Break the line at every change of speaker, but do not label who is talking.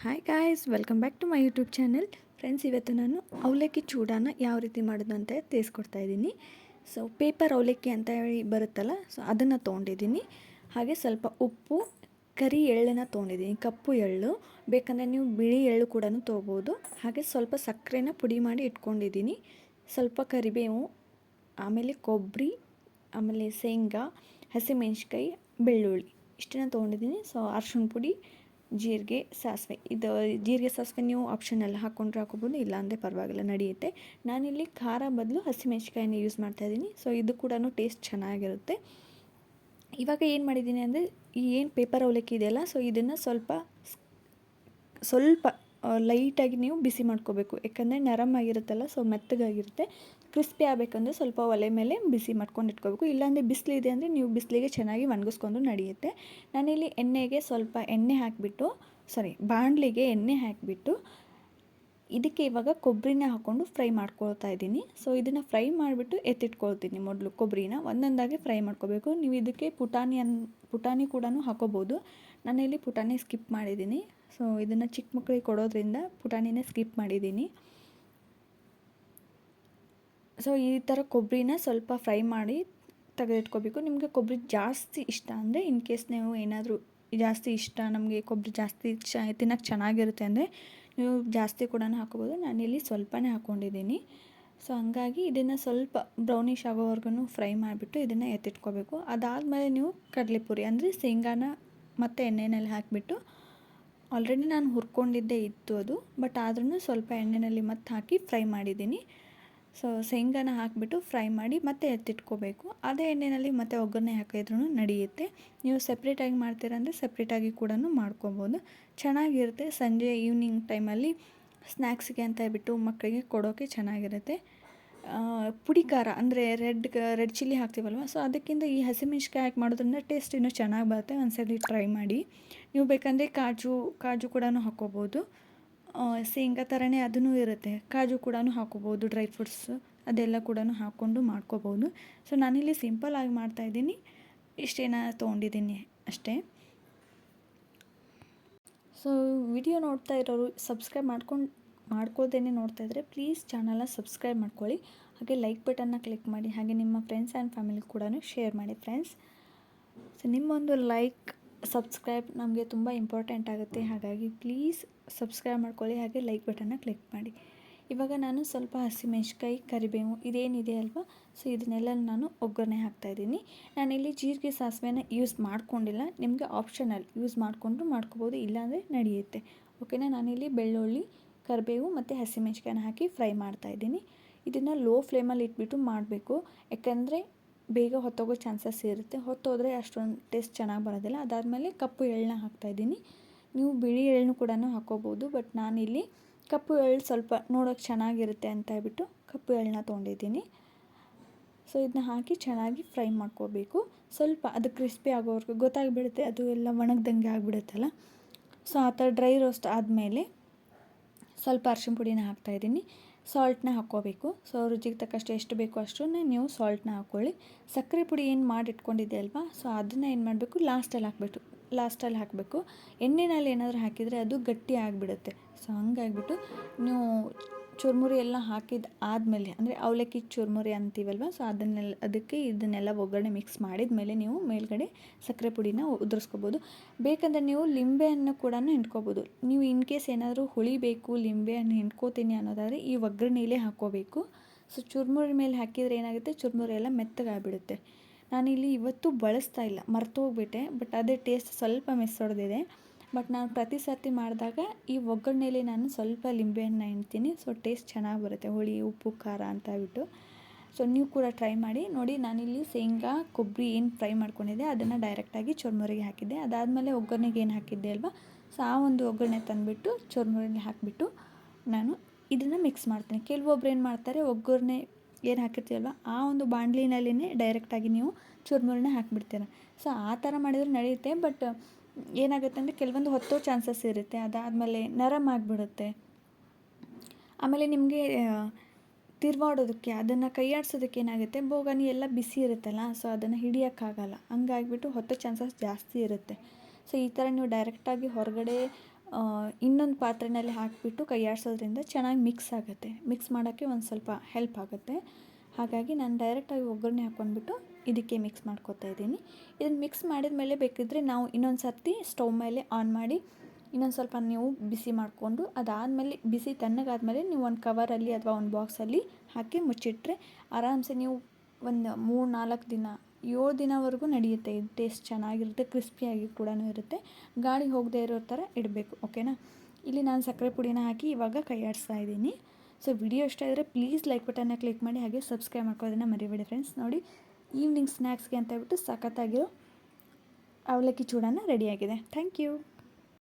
Hi guys, welcome back to my YouTube channel. Friends, ಇವತ್ತು ನಾನು ಅವಲಕ್ಕಿ ಚೂಡಾನ ಯಾವ ರೀತಿ ಮಾಡೋದು ಅಂತ ತಿಳಿಸ್ಕೊಡ್ತಾ ಇದ್ದೀನಿ. ಸೊ ಪೇಪರ್ ಅವಲಕ್ಕಿ ಅಂತ ಹೇಳಿ ಬರುತ್ತಲ್ಲ, ಸೊ ಅದನ್ನು ತೊಗೊಂಡಿದ್ದೀನಿ. ಹಾಗೆ ಸ್ವಲ್ಪ ಉಪ್ಪು, ಕರಿ ಎಳ್ಳನ್ನು ತೊಗೊಂಡಿದ್ದೀನಿ, ಕಪ್ಪು ಎಳ್ಳು. ಬೇಕಂದರೆ ನೀವು ಬಿಳಿ ಎಳ್ಳು ಕೂಡ ತೊಗೋಬೋದು. ಹಾಗೆ ಸ್ವಲ್ಪ ಸಕ್ಕರೆನ ಪುಡಿ ಮಾಡಿ ಇಟ್ಕೊಂಡಿದ್ದೀನಿ. ಸ್ವಲ್ಪ ಕರಿಬೇವು, ಆಮೇಲೆ ಕೊಬ್ಬರಿ, ಆಮೇಲೆ ಶೇಂಗಾ, ಹಸಿಮೆಣ್ಸಿಕಾಯಿ, ಬೆಳ್ಳುಳ್ಳಿ ಇಷ್ಟನ್ನು ತೊಗೊಂಡಿದ್ದೀನಿ. ಸೊ ಅರ್ಶಿಣ ಪುಡಿ, ಜೀರಿಗೆ, ಸಾಸಿವೆ. ಇದು ಜೀರಿಗೆ ಸಾಸಿವೆ ನೀವು ಆಪ್ಷನಲ್ ಹಾಕ್ಕೊಂಡ್ರೆ ಹಾಕೋಬೋದು, ಇಲ್ಲಾಂದರೆ ಪರವಾಗಿಲ್ಲ, ನಡೆಯುತ್ತೆ. ನಾನಿಲ್ಲಿ ಖಾರ ಬದಲು ಹಸಿಮೆಣ್ಸಿಕಾಯಿನ ಯೂಸ್ ಮಾಡ್ತಾಯಿದ್ದೀನಿ. ಸೊ ಇದು ಕೂಡ ಟೇಸ್ಟ್ ಚೆನ್ನಾಗಿರುತ್ತೆ. ಇವಾಗ ಏನು ಮಾಡಿದ್ದೀನಿ ಅಂದರೆ, ಈ ಏನು ಪೇಪರ್ ಅವಲಕ್ಕಿ ಇದೆಯಲ್ಲ, ಸೊ ಇದನ್ನು ಸ್ವಲ್ಪ ಲೈಟಾಗಿ ನೀವು ಬಿಸಿ ಮಾಡ್ಕೋಬೇಕು. ಯಾಕಂದರೆ ನರಮ್ ಆಗಿರುತ್ತಲ್ಲ, ಸೊ ಮೆತ್ತಗಾಗಿರುತ್ತೆ. ಕ್ರಿಸ್ಪಿ ಆಗಬೇಕಂದ್ರೆ ಸ್ವಲ್ಪ ಒಲೆ ಮೇಲೆ ಬಿಸಿ ಮಾಡ್ಕೊಂಡು ಇಟ್ಕೋಬೇಕು. ಇಲ್ಲಾಂದರೆ ಬಿಸಿಲಿದೆ ಅಂದರೆ ನೀವು ಬಿಸಿಲಿಗೆ ಚೆನ್ನಾಗಿ ಒಣಗಿಸ್ಕೊಂಡು ನಡೆಯುತ್ತೆ. ನಾನಿಲ್ಲಿ ಎಣ್ಣೆಗೆ ಸ್ವಲ್ಪ ಎಣ್ಣೆ ಹಾಕಿಬಿಟ್ಟು, ಬಾಣಲಿಗೆ ಎಣ್ಣೆ ಹಾಕಿಬಿಟ್ಟು ಇದಕ್ಕೆ ಇವಾಗ ಕೊಬ್ಬರಿನ ಹಾಕ್ಕೊಂಡು ಫ್ರೈ ಮಾಡ್ಕೊಳ್ತಾ ಇದ್ದೀನಿ. ಸೊ ಇದನ್ನು ಫ್ರೈ ಮಾಡಿಬಿಟ್ಟು ಎತ್ತಿಟ್ಕೊಳ್ತೀನಿ. ಮೊದಲು ಕೊಬ್ಬರಿನ ಒಂದೊಂದಾಗಿ ಫ್ರೈ ಮಾಡ್ಕೋಬೇಕು. ನೀವು ಇದಕ್ಕೆ ಪುಟಾಣಿ ಕೂಡ ಹಾಕೋಬೋದು. ನಾನಿಲ್ಲಿ ಪುಟಾಣಿ ಸ್ಕಿಪ್ ಮಾಡಿದ್ದೀನಿ. ಸೊ ಇದನ್ನು ಚಿಕ್ಕ ಮಕ್ಕಳಿಗೆ ಕೊಡೋದ್ರಿಂದ ಪುಟಾಣಿನೇ ಸ್ಕಿಪ್ ಮಾಡಿದ್ದೀನಿ. ಸೊ ಈ ಥರ ಕೊಬ್ಬರಿನ ಸ್ವಲ್ಪ ಫ್ರೈ ಮಾಡಿ ತೆಗೆದಿಟ್ಕೋಬೇಕು. ನಿಮಗೆ ಕೊಬ್ಬರಿ ಜಾಸ್ತಿ ಇಷ್ಟ ಅಂದರೆ, ಇನ್ ಕೇಸ್ ನೀವು ಏನಾದರೂ ಜಾಸ್ತಿ ಇಷ್ಟ, ನಮಗೆ ಕೊಬ್ಬರಿ ಜಾಸ್ತಿ ತಿನ್ನೋಕ್ಕೆ ಚೆನ್ನಾಗಿರುತ್ತೆ ಅಂದರೆ ನೀವು ಜಾಸ್ತಿ ಕೂಡ ಹಾಕೋಬೋದು. ನಾನಿಲ್ಲಿ ಸ್ವಲ್ಪನೇ ಹಾಕ್ಕೊಂಡಿದ್ದೀನಿ. ಸೊ ಹಂಗಾಗಿ ಇದನ್ನು ಸ್ವಲ್ಪ ಬ್ರೌನಿಷ್ ಆಗೋವರೆಗೂ ಫ್ರೈ ಮಾಡಿಬಿಟ್ಟು ಇದನ್ನು ಎತ್ತಿಟ್ಕೋಬೇಕು. ಅದಾದಮೇಲೆ ನೀವು ಕಡಲೆಪುರಿ ಅಂದರೆ ಶೇಂಗಾನ ಮತ್ತು ಎಣ್ಣೆಯಲ್ಲಿ ಹಾಕಿಬಿಟ್ಟು, ಆಲ್ರೆಡಿ ನಾನು ಹುರ್ಕೊಂಡಿದ್ದೇ ಇತ್ತು ಅದು, ಬಟ್ ಆದ್ರೂ ಸ್ವಲ್ಪ ಎಣ್ಣೆಯಲ್ಲಿ ಮತ್ತೆ ಹಾಕಿ ಫ್ರೈ ಮಾಡಿದ್ದೀನಿ. ಸೊ ಶೇಂಗಾನ ಹಾಕಿಬಿಟ್ಟು ಫ್ರೈ ಮಾಡಿ ಮತ್ತೆ ಎತ್ತಿಟ್ಕೋಬೇಕು. ಅದೇ ಎಣ್ಣೆಯಲ್ಲಿ ಮತ್ತೆ ಒಗ್ಗರಣೆ ಹಾಕಿದ್ರೂ ನಡೆಯುತ್ತೆ. ನೀವು ಸಪ್ರೇಟಾಗಿ ಮಾಡ್ತೀರಂದರೆ ಸಪ್ರೇಟಾಗಿ ಕೂಡ ಮಾಡ್ಕೊಬೋದು. ಚೆನ್ನಾಗಿರುತ್ತೆ. ಸಂಜೆ ಈವ್ನಿಂಗ್ ಟೈಮಲ್ಲಿ ಸ್ನ್ಯಾಕ್ಸ್ಗೆ ಅಂತ ಹೇಳ್ಬಿಟ್ಟು ಮಕ್ಕಳಿಗೆ ಕೊಡೋಕ್ಕೆ ಚೆನ್ನಾಗಿರುತ್ತೆ. ಪುಡಿ ಖಾರ ಅಂದರೆ ರೆಡ್ ಚಿಲ್ಲಿ ಹಾಕ್ತೀವಲ್ವ, ಸೊ ಅದಕ್ಕಿಂತ ಈ ಹಸಿಮೆಣ್ಸಿಕಾಯಿ ಹಾಕಿ ಮಾಡೋದ್ರಿಂದ ಟೇಸ್ಟ್ ಇನ್ನೂ ಚೆನ್ನಾಗಿ ಬರುತ್ತೆ. ಒಂದ್ಸಲಿ ಟ್ರೈ ಮಾಡಿ. ನೀವು ಬೇಕಂದರೆ ಕಾಜು ಕೂಡ ಹಾಕ್ಕೋಬೋದು. ಶೇಂಗಾ ಥರನೇ ಅದೂ ಇರುತ್ತೆ, ಕಾಜು ಕೂಡ ಹಾಕ್ಕೋಬೋದು. ಡ್ರೈ ಫ್ರೂಟ್ಸ್ ಅದೆಲ್ಲ ಕೂಡ ಹಾಕ್ಕೊಂಡು ಮಾಡ್ಕೋಬೋದು. ಸೊ ನಾನಿಲ್ಲಿ ಸಿಂಪಲ್ಲಾಗಿ ಮಾಡ್ತಾಯಿದ್ದೀನಿ. ಇಷ್ಟೇನ ತೊಗೊಂಡಿದ್ದೀನಿ ಅಷ್ಟೇ. ಸೊ ವಿಡಿಯೋ ನೋಡ್ತಾ ಇರೋರು ಸಬ್ಸ್ಕ್ರೈಬ್ ಮಾಡ್ಕೊಳ್ದೇನೆ ನೋಡ್ತಾ ಇದ್ದರೆ ಪ್ಲೀಸ್ ಚಾನಲ್ನ ಸಬ್ಸ್ಕ್ರೈಬ್ ಮಾಡ್ಕೊಳ್ಳಿ. ಹಾಗೆ ಲೈಕ್ ಬಟನ್ನ ಕ್ಲಿಕ್ ಮಾಡಿ. ಹಾಗೆ ನಿಮ್ಮ ಫ್ರೆಂಡ್ಸ್ ಆ್ಯಂಡ್ ಫ್ಯಾಮಿಲಿ ಕೂಡ ಶೇರ್ ಮಾಡಿ ಫ್ರೆಂಡ್ಸ್. ಸೊ ನಿಮ್ಮೊಂದು ಲೈಕ್, ಸಬ್ಸ್ಕ್ರೈಬ್ ನಮಗೆ ತುಂಬ ಇಂಪಾರ್ಟೆಂಟ್ ಆಗುತ್ತೆ. ಹಾಗಾಗಿ ಪ್ಲೀಸ್ ಸಬ್ಸ್ಕ್ರೈಬ್ ಮಾಡ್ಕೊಳ್ಳಿ, ಹಾಗೆ ಲೈಕ್ ಬಟನ್ನ ಕ್ಲಿಕ್ ಮಾಡಿ. ಇವಾಗ ನಾನು ಸ್ವಲ್ಪ ಹಸಿಮೆಣ್ಸಿಕಾಯಿ, ಕರಿಬೇವು ಇದೇನಿದೆ ಅಲ್ವಾ, ಸೊ ಇದನ್ನೆಲ್ಲ ನಾನು ಒಗ್ಗರಣೆ ಹಾಕ್ತಾಯಿದ್ದೀನಿ. ನಾನಿಲ್ಲಿ ಜೀರಿಗೆ ಸಾಸಿವೆನ ಯೂಸ್ ಮಾಡ್ಕೊಂಡಿಲ್ಲ. ನಿಮಗೆ ಆಪ್ಷನಲ್ ಯೂಸ್ ಮಾಡಿಕೊಂಡು ಮಾಡ್ಕೋಬೋದು, ಇಲ್ಲಾಂದರೆ ನಡೆಯುತ್ತೆ. ಓಕೆನಾ. ನಾನಿಲ್ಲಿ ಬೆಳ್ಳುಳ್ಳಿ, ಕರಿಬೇವು ಮತ್ತು ಹಸಿಮೆಣ್ಸಿಕಾಯಿನ ಹಾಕಿ ಫ್ರೈ ಮಾಡ್ತಾಯಿದ್ದೀನಿ. ಇದನ್ನು ಲೋ ಫ್ಲೇಮಲ್ಲಿ ಇಟ್ಬಿಟ್ಟು ಮಾಡಬೇಕು. ಯಾಕಂದರೆ ಬೇಗ ಹೊತ್ತೋಗೋ ಚಾನ್ಸಸ್ ಇರುತ್ತೆ. ಹೊತ್ತೋದ್ರೆ ಅಷ್ಟೊಂದು ಟೇಸ್ಟ್ ಚೆನ್ನಾಗಿ ಬರೋದಿಲ್ಲ. ಅದಾದಮೇಲೆ ಕಪ್ಪು ಎಳ್ಳನ್ನ ಹಾಕ್ತಾಯಿದ್ದೀನಿ. ನೀವು ಬಿಳಿ ಎಳ್ಳನ್ನು ಕೂಡ ಹಾಕ್ಕೋಬೋದು, ಬಟ್ ನಾನಿಲ್ಲಿ ಕಪ್ಪು ಎಳ್ಳು ಸ್ವಲ್ಪ ನೋಡೋಕ್ಕೆ ಚೆನ್ನಾಗಿರುತ್ತೆ ಅಂತ ಹೇಳ್ಬಿಟ್ಟು ಕಪ್ಪು ಎಳ್ಳನ್ನ ತೊಗೊಂಡಿದ್ದೀನಿ. ಸೊ ಇದನ್ನ ಹಾಕಿ ಚೆನ್ನಾಗಿ ಫ್ರೈ ಮಾಡ್ಕೋಬೇಕು. ಸ್ವಲ್ಪ ಅದು ಕ್ರಿಸ್ಪಿ ಆಗೋವರೆಗೂ ಗೊತ್ತಾಗಿಬಿಡುತ್ತೆ, ಅದು ಎಲ್ಲ ಒಣಗ್ದಂಗೆ ಆಗಿಬಿಡುತ್ತಲ್ಲ. ಸೊ ಆ ಥರ ಡ್ರೈ ರೋಸ್ಟ್ ಆದಮೇಲೆ ಸ್ವಲ್ಪ ಅರಿಶಿಣ ಪುಡಿನ ಹಾಕ್ತಾಯಿದ್ದೀನಿ. ಸಾಲ್ಟನ್ನ ಹಾಕ್ಕೋಬೇಕು. ಸೊ ರುಚಿಗೆ ತಕ್ಕಷ್ಟು ಎಷ್ಟು ಬೇಕೋ ಅಷ್ಟನ್ನು ನೀವು ಸಾಲ್ಟನ್ನ ಹಾಕ್ಕೊಳ್ಳಿ. ಸಕ್ಕರೆ ಪುಡಿ ಏನು ಮಾಡಿ ಇಟ್ಕೊಂಡಿದ್ದೆ ಅಲ್ವಾ, ಸೊ ಅದನ್ನು ಏನು ಮಾಡಬೇಕು, ಲಾಸ್ಟಲ್ಲಿ ಹಾಕಬೇಕು. ಎಣ್ಣೆನಲ್ಲಿ ಏನಾದರೂ ಹಾಕಿದರೆ ಅದು ಗಟ್ಟಿ ಆಗಿಬಿಡುತ್ತೆ. ಸೊ ಹಂಗಾಗಿಬಿಟ್ಟು ನೀವು ಚುರುಮುರಿ ಎಲ್ಲ ಹಾಕಿದ ಆದಮೇಲೆ, ಅಂದರೆ ಅವಲಕ್ಕಿ ಚುರುಮುರಿ ಅಂತೀವಲ್ವ, ಸೊ ಅದಕ್ಕೆ ಇದನ್ನೆಲ್ಲ ಒಗ್ಗರಣೆ ಮಿಕ್ಸ್ ಮಾಡಿದ ಮೇಲೆ ನೀವು ಮೇಲ್ಗಡೆ ಸಕ್ಕರೆ ಪುಡಿನ ಉದುರಿಸ್ಕೋಬೋದು. ಬೇಕಂದರೆ ನೀವು ಲಿಂಬೆಹಣ್ಣು ಕೂಡ ಹಿಂಡ್ಕೋಬೋದು. ನೀವು ಇನ್ ಕೇಸ್ ಏನಾದರೂ ಹುಳಿ ಬೇಕು, ಲಿಂಬೆಹಣ್ಣು ಹಿಂಡ್ಕೋತೀನಿ ಅನ್ನೋದಾದರೆ ಈ ಒಗ್ಗರಣೆಯಲ್ಲೇ ಹಾಕ್ಕೋಬೇಕು. ಸೊ ಚುರುಮುರಿ ಮೇಲೆ ಹಾಕಿದರೆ ಏನಾಗುತ್ತೆ, ಚುರುಮುರಿ ಎಲ್ಲ ಮೆತ್ತಗಾಗ್ಬಿಡುತ್ತೆ. ನಾನಿಲ್ಲಿ ಇವತ್ತು ಬಳಸ್ತಾ ಇಲ್ಲ, ಮರ್ತು ಹೋಗ್ಬಿಟ್ಟೆ. ಬಟ್ ಅದೇ ಟೇಸ್ಟ್ ಸ್ವಲ್ಪ ಮಿಸ್ ಹೊಡೆದಿದೆ. ಬಟ್ ನಾನು ಪ್ರತಿ ಸರ್ತಿ ಮಾಡಿದಾಗ ಈ ಒಗ್ಗರಣೆಯಲ್ಲಿ ನಾನು ಸ್ವಲ್ಪ ಲಿಂಬೆಹಣ್ಣು ಹಿಂಡ್ತೀನಿ. ಸೊ ಟೇಸ್ಟ್ ಚೆನ್ನಾಗಿ ಬರುತ್ತೆ, ಹುಳಿ, ಉಪ್ಪು, ಖಾರ ಅಂತ ಹೇಳ್ಬಿಟ್ಟು. ಸೊ ನೀವು ಕೂಡ ಟ್ರೈ ಮಾಡಿ ನೋಡಿ. ನಾನಿಲ್ಲಿ ಶೇಂಗಾ, ಕೊಬ್ಬರಿ ಏನು ಫ್ರೈ ಮಾಡ್ಕೊಂಡಿದ್ದೆ ಅದನ್ನು ಡೈರೆಕ್ಟಾಗಿ ಚುರುಮುರಿಗೆ ಹಾಕಿದ್ದೆ. ಅದಾದಮೇಲೆ ಒಗ್ಗರಣೆಗೆ ಏನು ಹಾಕಿದ್ದೆ ಅಲ್ವಾ, ಸೊ ಆ ಒಂದು ಒಗ್ಗರಣೆ ತಂದುಬಿಟ್ಟು ಚುರುಮುರಿಗೆ ಹಾಕಿಬಿಟ್ಟು ನಾನು ಇದನ್ನು ಮಿಕ್ಸ್ ಮಾಡ್ತೀನಿ. ಕೆಲವೊಬ್ರು ಏನು ಮಾಡ್ತಾರೆ, ಒಗ್ಗರಣೆ ಏನು ಹಾಕಿರ್ತೀವಲ್ವ ಆ ಒಂದು ಬಾಣಲಿನಲ್ಲಿನೇ ಡೈರೆಕ್ಟಾಗಿ ನೀವು ಚುರುಮುರಿನ ಹಾಕಿಬಿಡ್ತೀರ. ಸೊ ಆ ಥರ ಮಾಡಿದರೆ ನಡೆಯುತ್ತೆ. ಬಟ್ ಏನಾಗುತ್ತೆ ಅಂದರೆ ಕೆಲವೊಂದು ಹೊತ್ತೋ ಚಾನ್ಸಸ್ ಇರುತ್ತೆ. ಅದಾದಮೇಲೆ ನರಮ್ ಆಗಿಬಿಡುತ್ತೆ. ಆಮೇಲೆ ನಿಮಗೆ ತಿರ್ವಾಡೋದಕ್ಕೆ, ಅದನ್ನು ಕೈಯಾಡಿಸೋದಕ್ಕೆ ಏನಾಗುತ್ತೆ, ಬೋಗಣಿ ಎಲ್ಲ ಬಿಸಿ ಇರುತ್ತಲ್ಲ, ಸೊ ಅದನ್ನು ಹಿಡಿಯೋಕ್ಕಾಗಲ್ಲ. ಹಂಗಾಗಿಬಿಟ್ಟು ಹೊತ್ತೋ ಚಾನ್ಸಸ್ ಜಾಸ್ತಿ ಇರುತ್ತೆ. ಸೊ ಈ ಥರ ನೀವು ಡೈರೆಕ್ಟಾಗಿ ಹೊರಗಡೆ ಇನ್ನೊಂದು ಪಾತ್ರೆಯಲ್ಲಿ ಹಾಕಿಬಿಟ್ಟು ಕೈ ಆಡಿಸೋದ್ರಿಂದ ಚೆನ್ನಾಗಿ ಮಿಕ್ಸ್ ಆಗುತ್ತೆ. ಮಿಕ್ಸ್ ಮಾಡೋಕ್ಕೆ ಒಂದು ಸ್ವಲ್ಪ ಹೆಲ್ಪ್ ಆಗುತ್ತೆ. ಹಾಗಾಗಿ ನಾನು ಡೈರೆಕ್ಟಾಗಿ ಒಗ್ಗರಣೆ ಹಾಕ್ಕೊಂಡ್ಬಿಟ್ಟು ಇದಕ್ಕೆ ಮಿಕ್ಸ್ ಮಾಡ್ಕೊತಾ ಇದ್ದೀನಿ. ಇದನ್ನು ಮಿಕ್ಸ್ ಮಾಡಿದ ಮೇಲೆ ಬೇಕಿದ್ದರೆ ನಾವು ಇನ್ನೊಂದು ಸರ್ತಿ ಸ್ಟವ್ ಮೇಲೆ ಆನ್ ಮಾಡಿ ಇನ್ನೊಂದು ಸ್ವಲ್ಪ ನೀವು ಬಿಸಿ ಮಾಡಿಕೊಂಡು ಅದಾದಮೇಲೆ ಬಿಸಿ ತಣ್ಣಗಾದಮೇಲೆ ನೀವು ಒಂದು ಕವರಲ್ಲಿ ಅಥವಾ ಒಂದು ಬಾಕ್ಸಲ್ಲಿ ಹಾಕಿ ಮುಚ್ಚಿಟ್ರೆ ಆರಾಮ್ಸೆ ನೀವು ಒಂದು 3-4 ದಿನ 7 ದಿನವರೆಗೂ ನಡೆಯುತ್ತೆ. ಇದು ಟೇಸ್ಟ್ ಚೆನ್ನಾಗಿರುತ್ತೆ, ಕ್ರಿಸ್ಪಿಯಾಗಿ ಕೂಡ ಇರುತ್ತೆ. ಗಾಳಿ ಹೋಗದೇ ಇರೋ ಥರ ಇಡಬೇಕು. ಓಕೆನಾ. ಇಲ್ಲಿ ನಾನು ಸಕ್ಕರೆ ಪುಡಿನ ಹಾಕಿ ಇವಾಗ ಕೈ ಆಡಿಸ್ತಾ ಇದ್ದೀನಿ. ಸೊ ವಿಡಿಯೋ ಇಷ್ಟ ಆದರೆ ಪ್ಲೀಸ್ ಲೈಕ್ ಬಟನ್ನ ಕ್ಲಿಕ್ ಮಾಡಿ, ಹಾಗೆ ಸಬ್ಸ್ಕ್ರೈಬ್ ಮಾಡ್ಕೊಳ್ಳೋದನ್ನು ಮರಿಬೇಡಿ ಫ್ರೆಂಡ್ಸ್. ನೋಡಿ, ಈವ್ನಿಂಗ್ ಸ್ನ್ಯಾಕ್ಸ್ಗೆ ಅಂತ ಹೇಳ್ಬಿಟ್ಟು ಸಖತ್ತಾಗಿರೋ ಅವಲಕ್ಕಿ ಚೂಡಾನ ರೆಡಿಯಾಗಿದೆ. Thank you.